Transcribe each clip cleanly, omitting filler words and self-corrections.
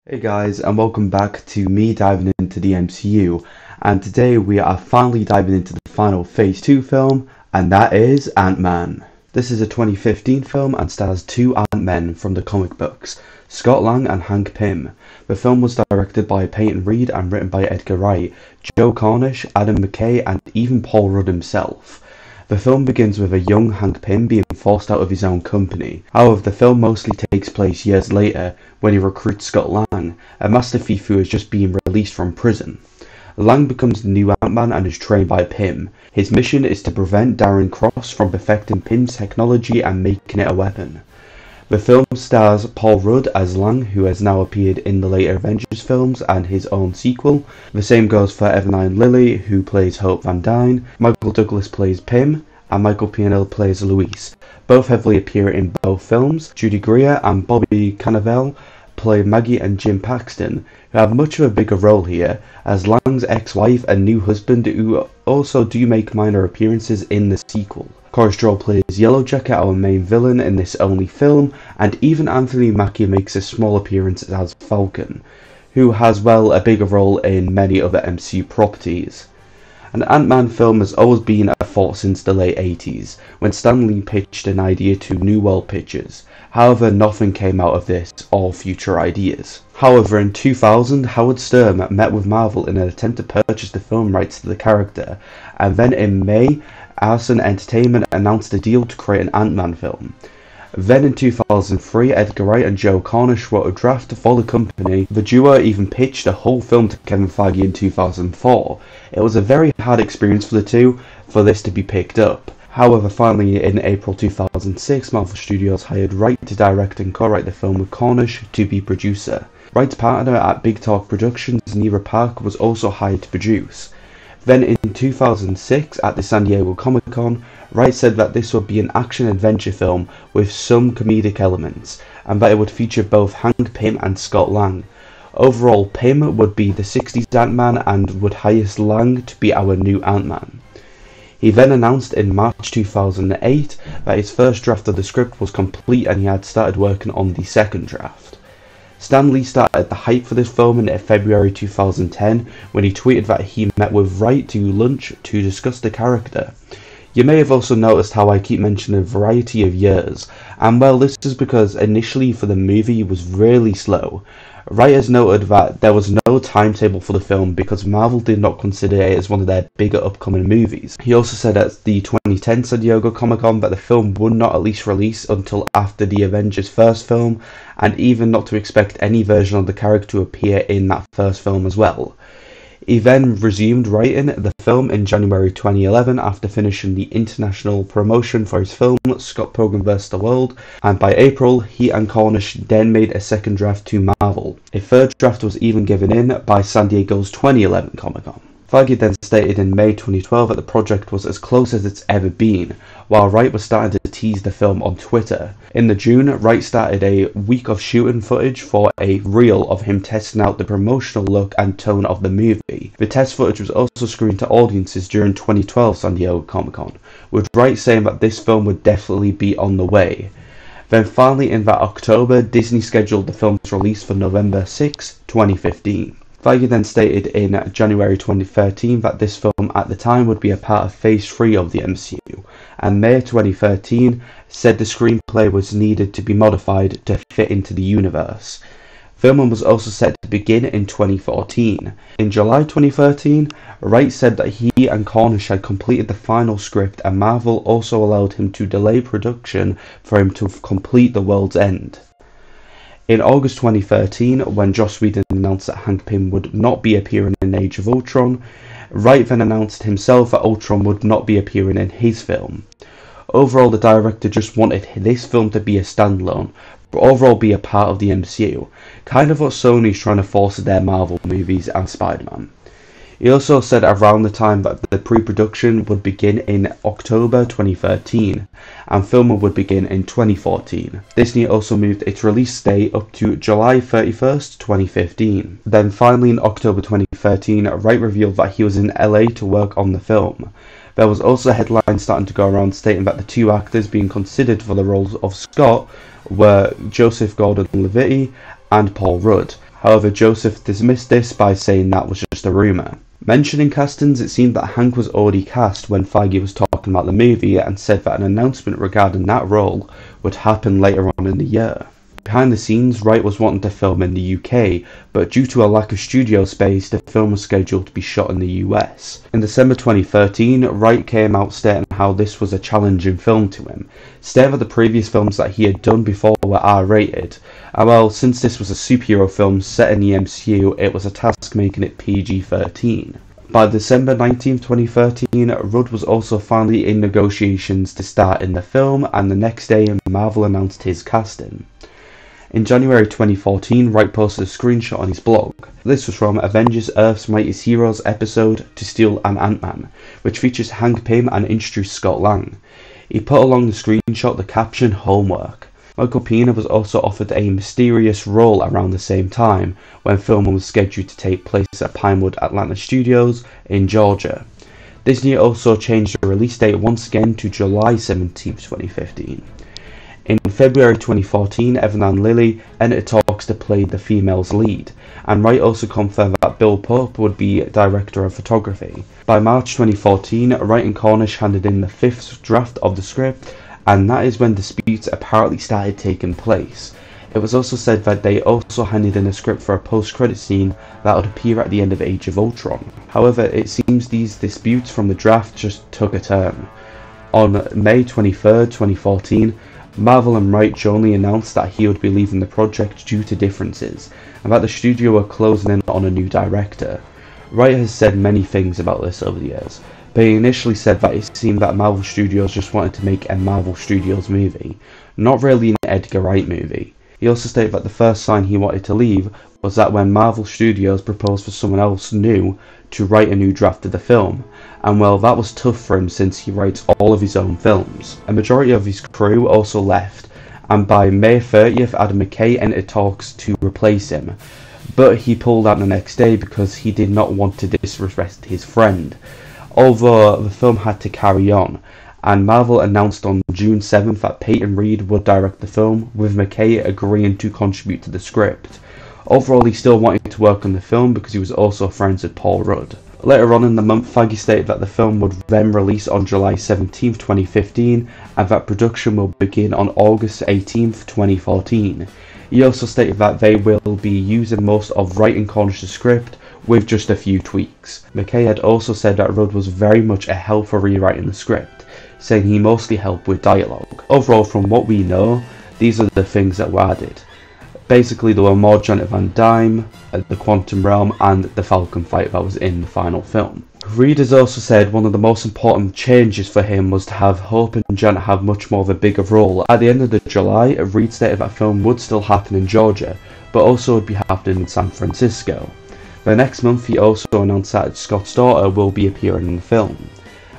Hey guys, and welcome back to me diving into the MCU, and today we are finally diving into the final Phase 2 film, and that is Ant-Man. This is a 2015 film and stars two Ant-Men from the comic books, Scott Lang and Hank Pym. The film was directed by Peyton Reed and written by Edgar Wright, Joe Cornish, Adam McKay, and even Paul Rudd himself. The film begins with a young Hank Pym being forced out of his own company. However, the film mostly takes place years later when he recruits Scott Lang, a master thief who has just been released from prison. Lang becomes the new Ant-Man and is trained by Pym. His mission is to prevent Darren Cross from perfecting Pym's technology and making it a weapon. The film stars Paul Rudd as Lang, who has now appeared in the later Avengers films and his own sequel. The same goes for Evangeline Lilly, who plays Hope Van Dyne, Michael Douglas plays Pym, and Michael Pianell plays Luis. Both heavily appear in both films. Judy Greer and Bobby Cannavale play Maggie and Jim Paxton, who have much of a bigger role here, as Lang's ex-wife and new husband, who also do make minor appearances in the sequel. Corey Stoll plays Yellow Jacket, our main villain in this only film, and even Anthony Mackie makes a small appearance as Falcon, who has a bigger role in many other MCU properties. An Ant-Man film has always been a thought since the late 80s, when Stan Lee pitched an idea to New World Pictures. However, nothing came out of this or future ideas. However, in 2000, Howard Stern met with Marvel in an attempt to purchase the film rights to the character, and then in May, ARTISAN Entertainment announced a deal to create an Ant-Man film. Then in 2003, Edgar Wright and Joe Cornish wrote a draft for the company. The duo even pitched the whole film to Kevin Feige in 2004. It was a very hard experience for the two for this to be picked up. However, finally in April 2006, Marvel Studios hired Wright to direct and co-write the film with Cornish to be producer. Wright's partner at Big Talk Productions, Nira Park, was also hired to produce. Then in 2006, at the San Diego Comic-Con, Wright said that this would be an action-adventure film with some comedic elements, and that it would feature both Hank Pym and Scott Lang. Overall, Pym would be the 60s Ant-Man and would hire Lang to be our new Ant-Man. He then announced in March 2008 that his first draft of the script was complete and he had started working on the second draft. Stan Lee started the hype for this film in February 2010 when he tweeted that he met with Wright to lunch to discuss the character. You may have also noticed how I keep mentioning a variety of years, and this is because initially for the movie it was really slow. Wright has noted that there was no timetable for the film because Marvel did not consider it as one of their bigger upcoming movies. He also said at the 2010 San Diego Comic-Con that the film would not at least release until after the Avengers first film, and even not to expect any version of the character to appear in that first film as well. He then resumed writing the film in January 2011 after finishing the international promotion for his film Scott Pilgrim vs. the World, and by April he and Cornish then made a second draft to Marvel. A third draft was even given in by San Diego's 2011 Comic-Con. Feige then stated in May 2012 that the project was as close as it's ever been, while Wright was starting to tease the film on Twitter. In the June, Wright started a week of shooting footage for a reel of him testing out the promotional look and tone of the movie. The test footage was also screened to audiences during 2012 San Diego Comic-Con, with Wright saying that this film would definitely be on the way. Then finally in that October, Disney scheduled the film's release for November 6, 2015. Feige then stated in January 2013 that this film at the time would be a part of Phase 3 of the MCU, and May 2013 said the screenplay was needed to be modified to fit into the universe. Filming was also set to begin in 2014. In July 2013, Wright said that he and Cornish had completed the final script, and Marvel also allowed him to delay production for him to complete The World's End. In August 2013, when Joss Whedon announced that Hank Pym would not be appearing in Age of Ultron, Wright then announced himself that Ultron would not be appearing in his film. Overall, the director just wanted this film to be a standalone, but overall be a part of the MCU, kind of what Sony's trying to force their Marvel movies and Spider-Man. He also said around the time that the pre-production would begin in October 2013 and filming would begin in 2014. Disney also moved its release date up to July 31st, 2015. Then finally in October 2013, Wright revealed that he was in LA to work on the film. There was also headlines starting to go around stating that the two actors being considered for the roles of Scott were Joseph Gordon-Levitt and Paul Rudd. However, Joseph dismissed this by saying that was just a rumour. Mentioning castings, it seemed that Hank was already cast when Feige was talking about the movie and said that an announcement regarding that role would happen later on in the year. Behind the scenes, Wright was wanting to film in the UK, but due to a lack of studio space, the film was scheduled to be shot in the US. In December 2013, Wright came out stating how this was a challenging film to him, stating that the previous films that he had done before were R-rated, and well, since this was a superhero film set in the MCU, it was a task making it PG-13. By December 19, 2013, Rudd was also finally in negotiations to star in the film, and the next day Marvel announced his casting. In January 2014, Wright posted a screenshot on his blog. This was from Avengers Earth's Mightiest Heroes episode To Steel and Ant-Man, which features Hank Pym and introduced Scott Lang. He put along the screenshot the caption "Homework." Michael Pena was also offered a mysterious role around the same time, when filming was scheduled to take place at Pinewood Atlanta Studios in Georgia. Disney also changed the release date once again to July 17, 2015. In February 2014, Evan and Lilly entered talks to play the female's lead, and Wright also confirmed that Bill Pope would be director of photography. By March 2014, Wright and Cornish handed in the 5th draft of the script, and that is when disputes apparently started taking place. It was also said that they also handed in a script for a post-credit scene that would appear at the end of Age of Ultron. However, it seems these disputes from the draft just took a turn. On May 23, 2014, Marvel and Wright jointly announced that he would be leaving the project due to differences, and that the studio were closing in on a new director. Wright has said many things about this over the years, but he initially said that it seemed that Marvel Studios just wanted to make a Marvel Studios movie, not really an Edgar Wright movie. He also stated that the first sign he wanted to leave was that when Marvel Studios proposed for someone else new to write a new draft of the film, and well, that was tough for him since he writes all of his own films. A majority of his crew also left, and by May 30th Adam McKay entered talks to replace him, but he pulled out the next day because he did not want to disrespect his friend. Although the film had to carry on, and Marvel announced on June 7th that Peyton Reed would direct the film, with McKay agreeing to contribute to the script. Overall, he still wanted to work on the film because he was also friends with Paul Rudd. Later on in the month, Feige stated that the film would then release on July 17, 2015, and that production will begin on August 18, 2014. He also stated that they will be using most of Wright and Cornish's script, with just a few tweaks. McKay had also said that Rudd was very much a help for rewriting the script, saying he mostly helped with dialogue. Overall, from what we know, these are the things that were added. Basically, there were more Janet Van Dyne, the Quantum Realm, and the Falcon fight that was in the final film. Reed has also said one of the most important changes for him was to have Hope and Janet have much more of a bigger role. At the end of July, Reed stated that film would still happen in Georgia, but also would be happening in San Francisco. The next month, he also announced that Scott's daughter will be appearing in the film.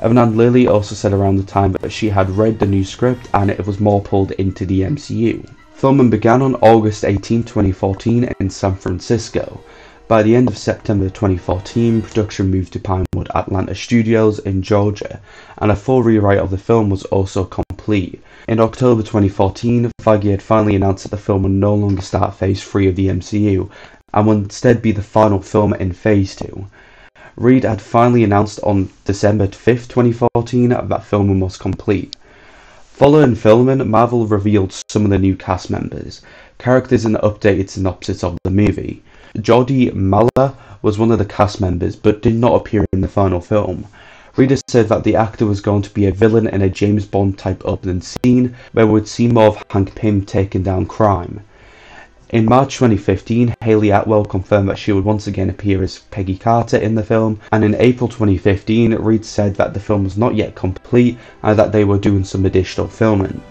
Evan and Lilly also said around the time that she had read the new script and it was more pulled into the MCU. Filming began on August 18, 2014 in San Francisco. By the end of September 2014, production moved to Pinewood Atlanta Studios in Georgia, and a full rewrite of the film was also complete. In October 2014, Feige had finally announced that the film would no longer start Phase 3 of the MCU, and would instead be the final film in Phase 2. Reed had finally announced on December 5, 2014 that filming was complete. Following filming, Marvel revealed some of the new cast members, characters and updated synopsis of the movie. Jodie Malla was one of the cast members, but did not appear in the final film. Reed said that the actor was going to be a villain in a James Bond type opening scene, where we would see more of Hank Pym taking down crime. In March 2015, Hayley Atwell confirmed that she would once again appear as Peggy Carter in the film, and in April 2015, Reed said that the film was not yet complete and that they were doing some additional filming.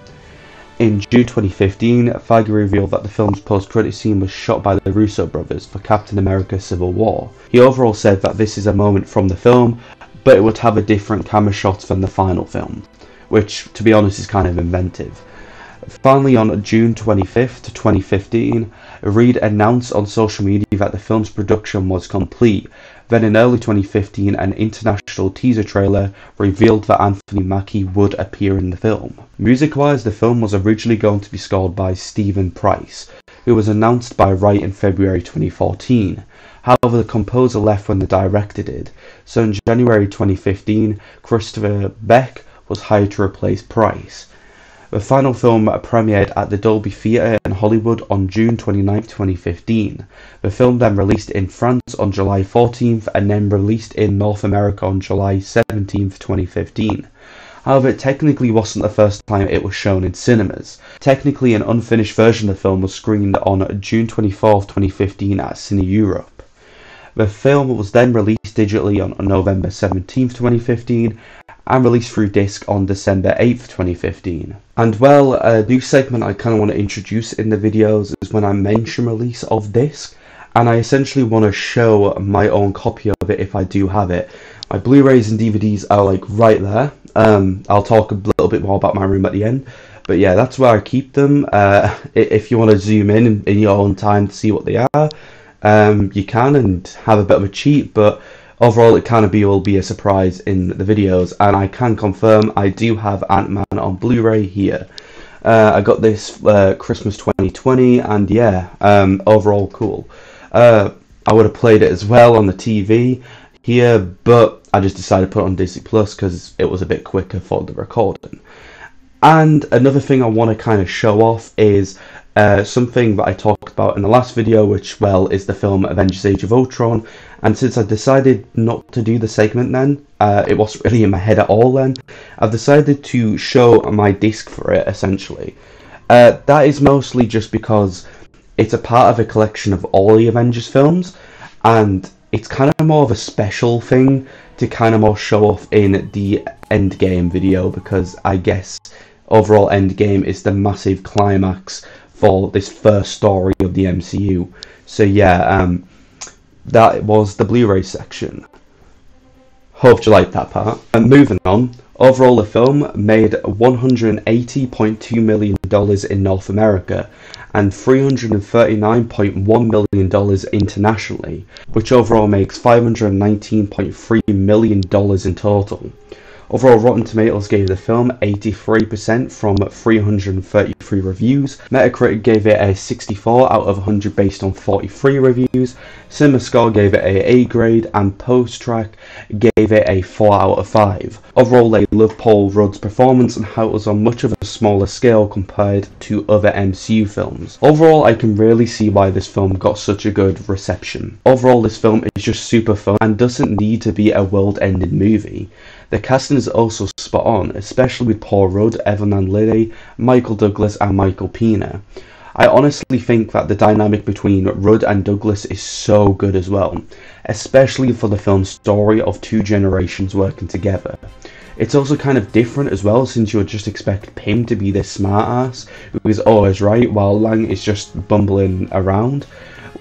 In June 2015, Feige revealed that the film's post-credit scene was shot by the Russo brothers for Captain America Civil War. He overall said that this is a moment from the film, but it would have a different camera shot than the final film, which, to be honest, is kind of inventive. Finally, on June 25th, 2015, Reed announced on social media that the film's production was complete. Then in early 2015, an international teaser trailer revealed that Anthony Mackie would appear in the film. Music-wise, the film was originally going to be scored by Stephen Price, who was announced by Wright in February 2014. However, the composer left when the director did, so in January 2015, Christopher Beck was hired to replace Price. The final film premiered at the Dolby Theatre in Hollywood on June 29, 2015. The film then released in France on July 14th and then released in North America on July 17th, 2015. However, it technically wasn't the first time it was shown in cinemas. Technically, an unfinished version of the film was screened on June 24, 2015 at Cine Europe. The film was then released digitally on November 17, 2015 and released through disc on December 8th, 2015. And well, a new segment I kind of want to introduce in the videos is when I mention release of disc, and I essentially want to show my own copy of it if I do have it. My Blu-rays and DVDs are like right there. I'll talk a little bit more about my room at the end, but yeah, that's where I keep them. If you want to zoom in your own time to see what they are, you can and have a bit of a cheat, but overall it kind of will be a surprise in the videos. And I can confirm I do have Ant-Man on Blu-ray here. I got this Christmas 2020, and yeah, overall cool. I would have played it as well on the TV here, but I just decided to put it on Disney Plus because it was a bit quicker for the recording. And another thing I want to kind of show off is something that I talked about in the last video, which, well, is the film Avengers Age of Ultron. And since I decided not to do the segment then, it wasn't really in my head at all then, I've decided to show my disc for it, essentially. That is mostly just because it's a part of a collection of all the Avengers films, and it's kind of more of a special thing to kind of more show off in the Endgame video, because I guess overall Endgame is the massive climax for this first story of the MCU. So yeah, that was the Blu-ray section. Hope you liked that part. And moving on, overall the film made $180.2 million in North America and $339.1 million internationally, which overall makes $519.3 million in total. Overall, Rotten Tomatoes gave the film 83% from 333 reviews. Metacritic gave it a 64 out of 100 based on 43 reviews. CinemaScore gave it a A grade, and POSTTRAK gave it a 4 out of 5. Overall, they loved Paul Rudd's performance and how it was on much of a smaller scale compared to other MCU films. Overall, I can really see why this film got such a good reception. Overall, this film is just super fun and doesn't need to be a world-ending movie. The casting is also spot on, especially with Paul Rudd, Evan Liddy, Michael Douglas and Michael Pena. I honestly think that the dynamic between Rudd and Douglas is so good as well, especially for the film's story of two generations working together. It's also kind of different as well, since you would just expect Pym to be this smartass who is always right while Lang is just bumbling around,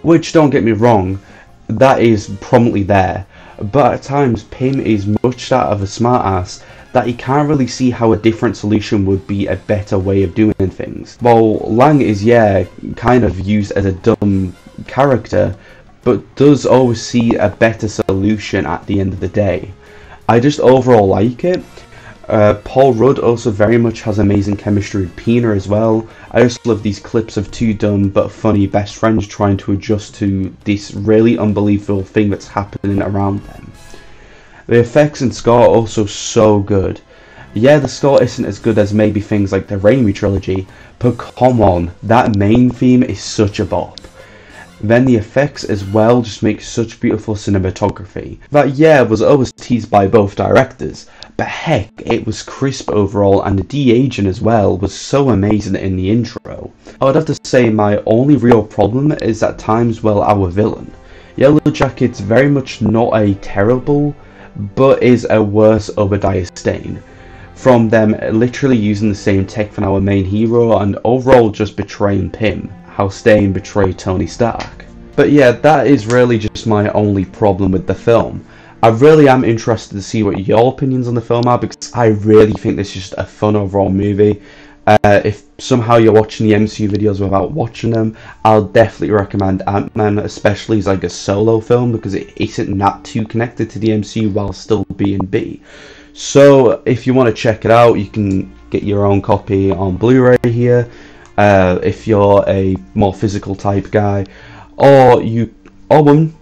which, don't get me wrong, that is prominently there. But at times Pym is much that of a smartass that he can't really see how a different solution would be a better way of doing things. While Lang is, yeah, kind of used as a dumb character, but does always see a better solution at the end of the day. I just overall like it. Paul Rudd also very much has amazing chemistry with Pena as well. I just love these clips of two dumb but funny best friends trying to adjust to this really unbelievable thing that's happening around them. The effects and score are also so good. Yeah, the score isn't as good as maybe things like the Raimi trilogy, but come on, that main theme is such a bop. Then the effects as well just make such beautiful cinematography that, yeah, was always teased by both directors, but heck, it was crisp overall, and the de-aging as well was so amazing in the intro. I would have to say my only real problem is at times, well, our villain. Yellow Jacket's very much not a terrible, but is a worse Obadiah Stane, from them literally using the same tech from our main hero and overall just betraying Pym, how Stane betrayed Tony Stark. But yeah, that is really just my only problem with the film. I really am interested to see what your opinions on the film are, because I really think this is just a fun overall movie. If somehow you're watching the MCU videos without watching them, I'll definitely recommend Ant-Man, especially as like a solo film, because it isn't that too connected to the MCU while still being B. So if you want to check it out, you can get your own copy on Blu-ray here. if you're a more physical type guy, or woman,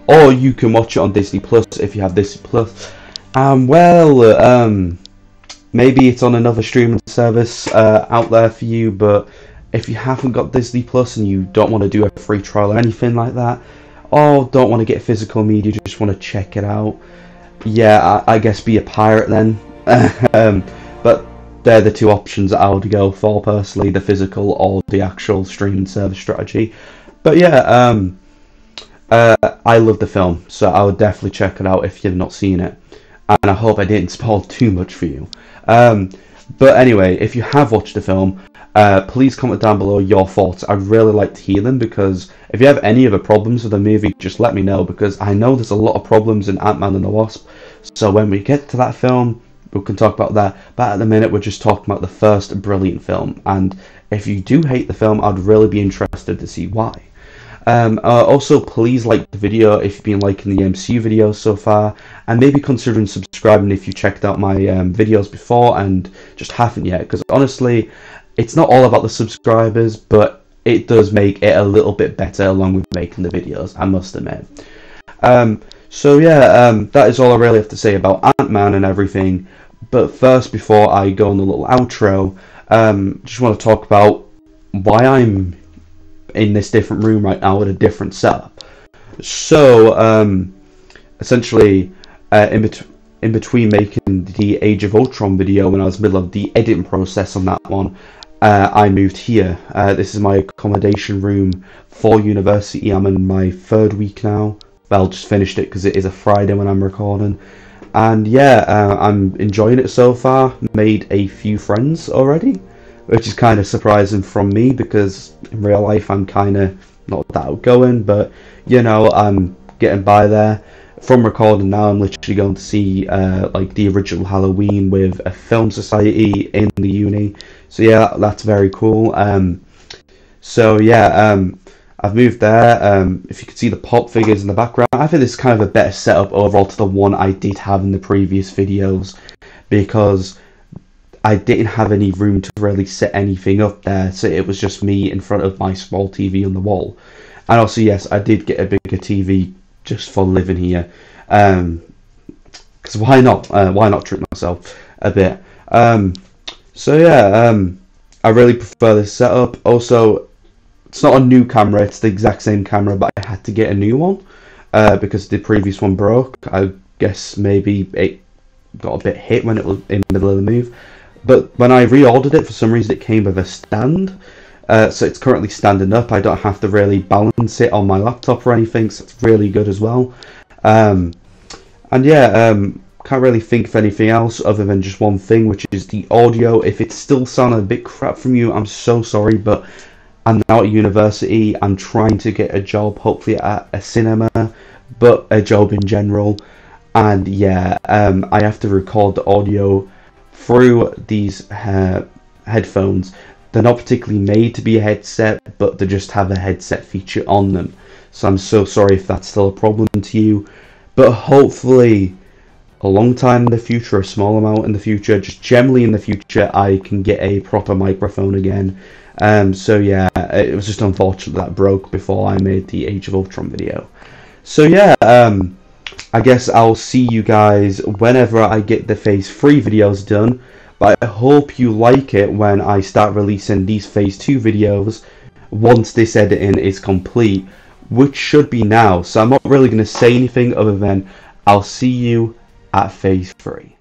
or you can watch it on Disney Plus if you have Disney Plus. Maybe it's on another streaming service out there for you, but if you haven't got Disney Plus and you don't want to do a free trial or anything like that, or don't want to get physical media, just want to check it out, yeah, I guess be a pirate then. But they're the two options that I would go for personally, the physical or the actual streaming service strategy. But yeah, I love the film, so I would definitely check it out if you've not seen it. And I hope I didn't spoil too much for you. But anyway, if you have watched the film, please comment down below your thoughts. I'd really like to hear them, because if you have any other problems with the movie, just let me know, because I know there's a lot of problems in Ant-Man and the Wasp. So when we get to that film, we can talk about that. But at the minute, we're just talking about the first brilliant film. And if you do hate the film, I'd really be interested to see why. Also, please like the video if you've been liking the MCU videos so far, and maybe considering subscribing if you checked out my videos before and just haven't yet, because honestly, it's not all about the subscribers, but it does make it a little bit better along with making the videos, I must admit. So yeah, that is all I really have to say about Ant-Man and everything. But first, before I go on the little outro, just want to talk about why I'm in this different room right now with a different setup. So essentially, in between making the Age of Ultron video, when I was in the middle of the editing process on that one, I moved here. This is my accommodation room for university. I'm in my 3rd week now. Well, just finished it because it is a Friday when I'm recording. And yeah, I'm enjoying it so far. Made a few friends already, which is kind of surprising from me, because in real life I'm kind of not that outgoing, but you know, I'm getting by there. From recording now, I'm literally going to see like the original Halloween with a film society in the uni. So yeah, that's very cool. So yeah, I've moved there. If you can see the pop figures in the background, I think this is kind of a better setup overall to the one I did have in the previous videos, because I didn't have any room to really set anything up there, so it was just me in front of my small TV on the wall. And also, yes, I did get a bigger TV just for living here, because why not? Why not trick myself a bit? So yeah, I really prefer this setup. Also, it's not a new camera, it's the exact same camera, but I had to get a new one because the previous one broke. I guess maybe it got a bit hit when it was in the middle of the move. But when I reordered it, for some reason it came with a stand. So it's currently standing up. I don't have to really balance it on my laptop or anything, so it's really good as well. And yeah, can't really think of anything else other than just one thing, which is the audio. If it still sounded a bit crap from you, I'm so sorry, but I'm now at university. I'm trying to get a job, hopefully at a cinema, but a job in general. And yeah, I have to record the audio through these headphones. They're not particularly made to be a headset, but they just have a headset feature on them. So I'm so sorry if that's still a problem to you. But hopefully, a long time in the future, a small amount in the future, just generally in the future, I can get a proper microphone again. So yeah, it was just unfortunate that broke before I made the Age of Ultron video. So yeah, I guess I'll see you guys whenever I get the Phase 3 videos done. But I hope you like it when I start releasing these Phase 2 videos once this editing is complete, which should be now. So I'm not really going to say anything other than I'll see you at Phase 3.